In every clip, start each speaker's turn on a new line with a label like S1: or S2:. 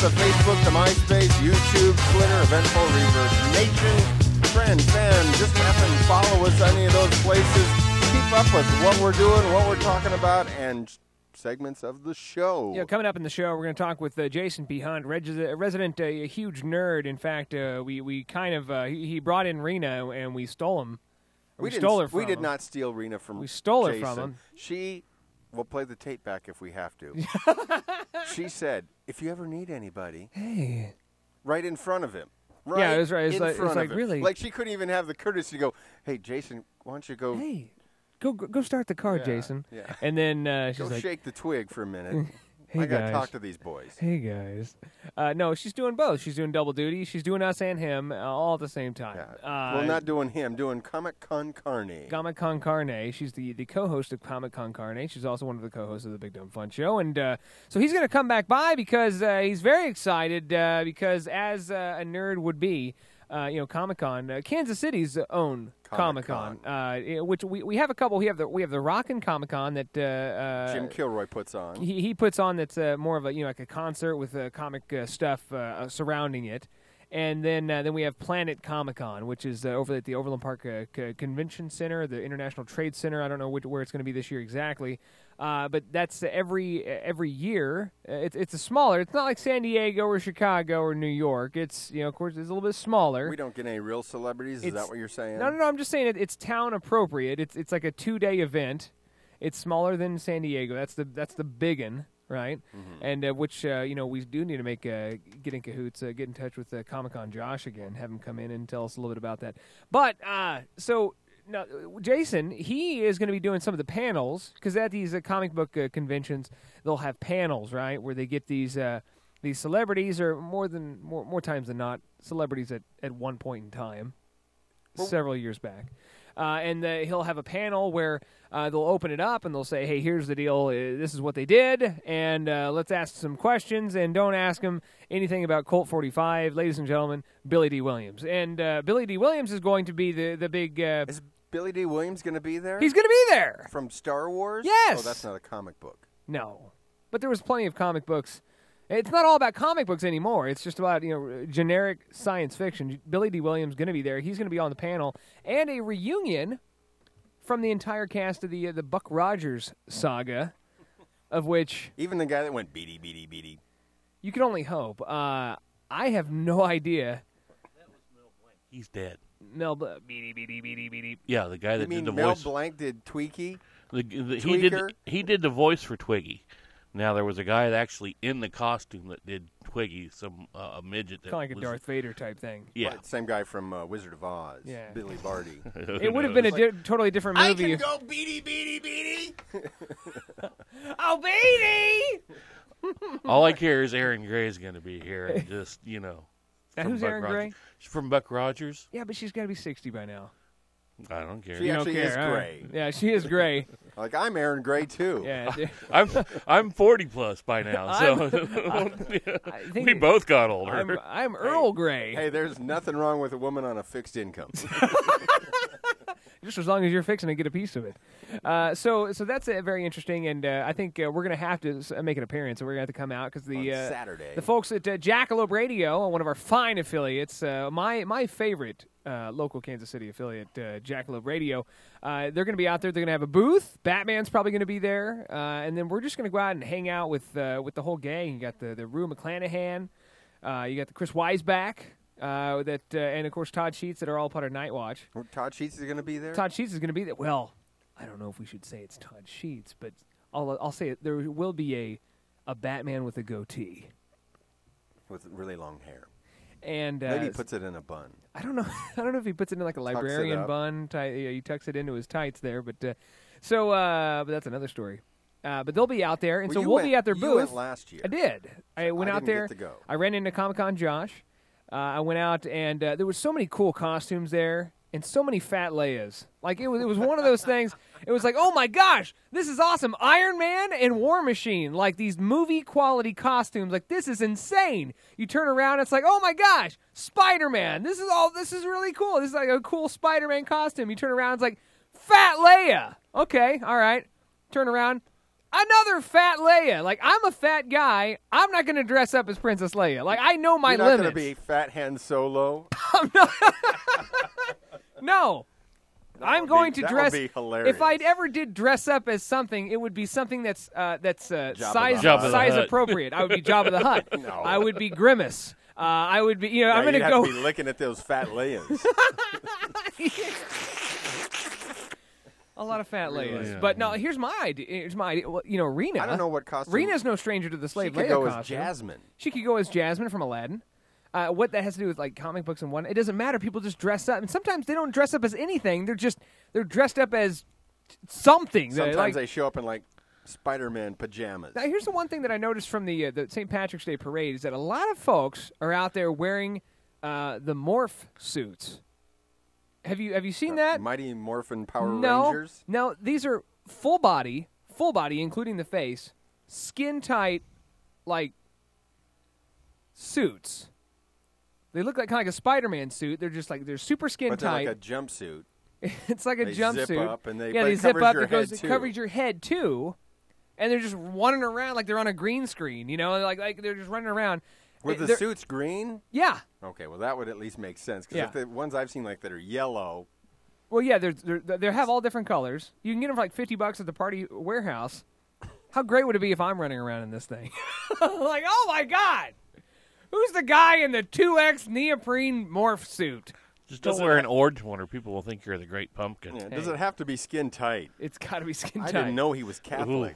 S1: the Facebook, the MySpace, YouTube, Twitter, Eventful, Reverse Nation, friend, fan, just happen to follow us on any of those places. Keep up with what we're doing, what we're talking about, and segments of the show.
S2: Yeah, coming up in the show, we're going to talk with Jason P. Hunt, resident, a huge nerd. In fact, we kind of he brought in Rena and we stole him. We stole her from him.
S1: We did not steal Rena from.
S2: We stole
S1: Jason.
S2: her from him.
S1: We'll play the tape back if we have to. She said, "If you ever need anybody,
S2: hey,"
S1: right in front of him. Right,
S2: yeah, it was right.
S1: It's like
S2: really,
S1: like she couldn't even have the courtesy to go, "Hey, Jason, why don't you go?"
S2: Hey. Go start the car, Jason.
S1: Yeah.
S2: And then she's like,
S1: shake the twig for a minute.
S2: Hey,
S1: I got to
S2: guys.
S1: talk to these boys.
S2: Hey, guys. No, she's doing both. She's doing double duty. She's doing us and him all at the same time.
S1: Yeah. Well, not doing him. Doing Comic Con Carne.
S2: Comic Con Carne. She's the co-host of Comic Con Carne. She's also one of the co-hosts of the Big Dumb Fun Show. And so he's going to come back by because he's very excited because as a nerd would be, Comic-Con, Kansas City's own Comic-Con, which we have a couple. We have the Rockin' Comic-Con that
S1: Jim Kilroy puts on.
S2: He puts on that's more of a like a concert with comic stuff surrounding it, and then we have Planet Comic-Con, which is over at the Overland Park Convention Center, the International Trade Center. I don't know where it's going to be this year exactly. But that's every year. It's a smaller. It's not like San Diego or Chicago or New York. It's of course it's a little bit smaller.
S1: We don't get any real celebrities. Is that what you're saying?
S2: No. I'm just saying it's town appropriate. It's like a 2-day event. It's smaller than San Diego. That's the biggin, right? Mm-hmm. And which we do need to make get in cahoots, get in touch with Comic-Con Josh again, have him come in and tell us a little bit about that. But so. Now, Jason, he is going to be doing some of the panels because at these comic book conventions, they'll have panels, right, where they get these celebrities, or more times than not, celebrities at one point in time, several years back, and he'll have a panel where they'll open it up and they'll say, "Hey, here's the deal. This is what they did, and let's ask some questions, and don't ask them anything about Colt 45, ladies and gentlemen, Billy D. Williams." And Billy D. Williams is going to be the big.
S1: Is Billy D. Williams going to be there?
S2: He's going to be there.
S1: From Star Wars?
S2: Yes.
S1: Oh, that's not a comic book.
S2: No. But there was plenty of comic books. It's not all about comic books anymore. It's just about, generic science fiction. Billy D. Williams going to be there. He's going to be on the panel. And a reunion from the entire cast of the Buck Rogers saga, of which...
S1: Even the guy that went beady, beady, beady.
S2: You can only hope. I have no idea.
S3: That was Mel Blanc. He's dead.
S2: Mel beady, beady, beady, beady.
S3: Yeah, the guy that did the
S1: Mel
S3: voice.
S1: Mel Blanc did Tweaky?
S3: He did the voice for Twiggy. Now, there was a guy that actually in the costume that did Twiggy, a midget. That
S2: kind of like a Darth Vader type thing.
S3: Yeah.
S1: Right, same guy from Wizard of Oz, Billy Barty.
S2: It would have been a totally different movie.
S1: I can go beady, beady, beady.
S2: Oh, beady!
S3: All I care is Aaron Gray's going to be here. And just,
S2: Now, who's Aaron Gray?
S3: She's from Buck Rogers.
S2: Yeah, but she's got to be 60 by now.
S3: I don't care.
S1: She actually is gray.
S2: Yeah, she is gray.
S1: Like, I'm Aaron Gray, too.
S2: Yeah,
S3: I'm 40 plus by now, so we both got older.
S2: I'm Earl Gray.
S1: Hey, there's nothing wrong with a woman on a fixed income.
S2: Just as long as you're fixing to get a piece of it. So that's very interesting, and I think we're going to have to make an appearance, and we're going to have to come out because
S1: Saturday.
S2: The folks at Jackalope Radio, one of our fine affiliates, my favorite local Kansas City affiliate, Jackalope Radio, they're going to be out there. They're going to have a booth. Batman's probably going to be there, and then we're just going to go out and hang out with the whole gang. You got the Rue McClanahan, you got the Chris Weisbach. And of course Todd Sheets that are all part of Night Watch.
S1: Todd Sheets is going to be there?
S2: Todd Sheets is going to be there. Well, I don't know if we should say it's Todd Sheets, but I'll say it. There will be a Batman with a goatee.
S1: With really long hair.
S2: And
S1: maybe he puts it in a bun.
S2: I don't know. I don't know if he puts it in like a librarian bun. He tucks it into his tights there. But but that's another story. But they'll be out there, and so we'll be at their booth.
S1: You went last year.
S2: I did. I went out there.
S1: Get to go.
S2: I ran into Comic-Con Josh. I went out, and there were so many cool costumes there, and so many fat Leias. Like, it was one of those things. It was like, oh, my gosh, this is awesome. Iron Man and War Machine, like these movie-quality costumes. Like, this is insane. You turn around, it's like, oh, my gosh, Spider-Man. This is really cool. This is like a cool Spider-Man costume. You turn around, it's like, Fat Leia. Okay, all right. Turn around. Another fat Leia. Like, I'm a fat guy. I'm not going to dress up as Princess Leia. Like, I know my limits.
S1: You're not going to be Fat Han Solo?
S2: No. I'm going to dress.
S1: That would be hilarious.
S2: If I ever did dress up as something, it would be something that's size appropriate. I would be Jabba the Hutt.
S1: No.
S2: I would be Grimace. I would be. I'm going to
S1: go.
S2: go.
S1: You'd have to be licking at those fat Leias.
S2: A lot of fat Leias.
S3: Yeah.
S2: But no, here's my idea. Well, Rena.
S1: I don't know what costume.
S2: Rena's no stranger to the slave Leia
S1: She could go
S2: costume.
S1: as Jasmine.
S2: She could go as Jasmine from Aladdin. What that has to do with like comic books and one, it doesn't matter. People just dress up, and sometimes they don't dress up as anything. They're dressed up as something.
S1: Sometimes they show up in like Spider-Man pajamas.
S2: Now, here's the one thing that I noticed from the St. Patrick's Day parade is that a lot of folks are out there wearing the morph suits. Have you seen that?
S1: Mighty Morphin Power Rangers?
S2: No, these are full body, including the face, skin tight, like suits. They look like kind of like a Spider-Man suit. They're just like they're super skin
S1: but they're
S2: tight.
S1: like a jumpsuit.
S2: It's like a jumpsuit.
S1: Zip up and they
S2: zip up.
S1: It
S2: covers your head too, and they're just running around like they're on a green screen. Like they're just running around.
S1: Were the suits green?
S2: Yeah.
S1: Okay, well that would at least make sense because
S2: Yeah.
S1: if the ones I've seen like that are yellow.
S2: Well, yeah, they have all different colors. You can get them for like $50 at the Party Warehouse. How great would it be if I'm running around in this thing? Like, oh my God, who's the guy in the 2X neoprene morph suit?
S3: Just don't wear an orange one, or people will think you're the Great Pumpkin.
S1: Yeah, does it have to be skin tight?
S2: It's got to be skin tight.
S1: I didn't know he was Catholic.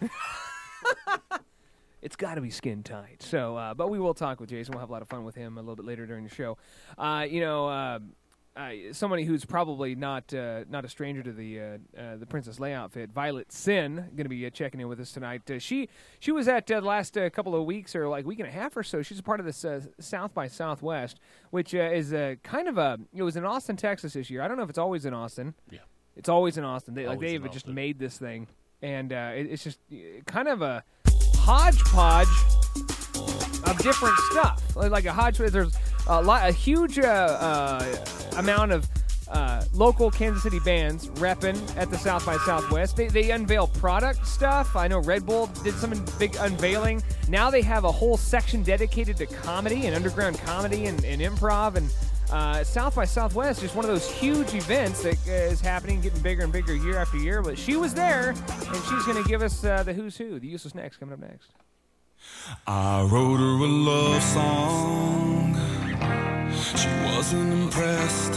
S2: It's got to be skin tight. So, but we will talk with Jason. We'll have a lot of fun with him a little bit later during the show. Somebody who's probably not a stranger to the Princess Leia outfit, Violet Sin, going to be checking in with us tonight. She was at the last couple of weeks or like week and a half or so. She's a part of this South by Southwest, which is kind of it was in Austin, Texas this year. I don't know if it's always in Austin.
S3: Yeah,
S2: it's always in Austin. They've just made this thing, and it's just kind of a hodgepodge of different stuff, like a hodgepodge. There's a huge amount of local Kansas City bands repping at the South by Southwest. They unveil product stuff. I know Red Bull did some big unveiling. Now they have a whole section dedicated to comedy and underground comedy and improv. And South by Southwest is just one of those huge events that is happening, getting bigger and bigger year after year. But she was there, and she's going to give us the who's who. The Useless Next coming up next.
S4: I wrote her a love song. She wasn't impressed.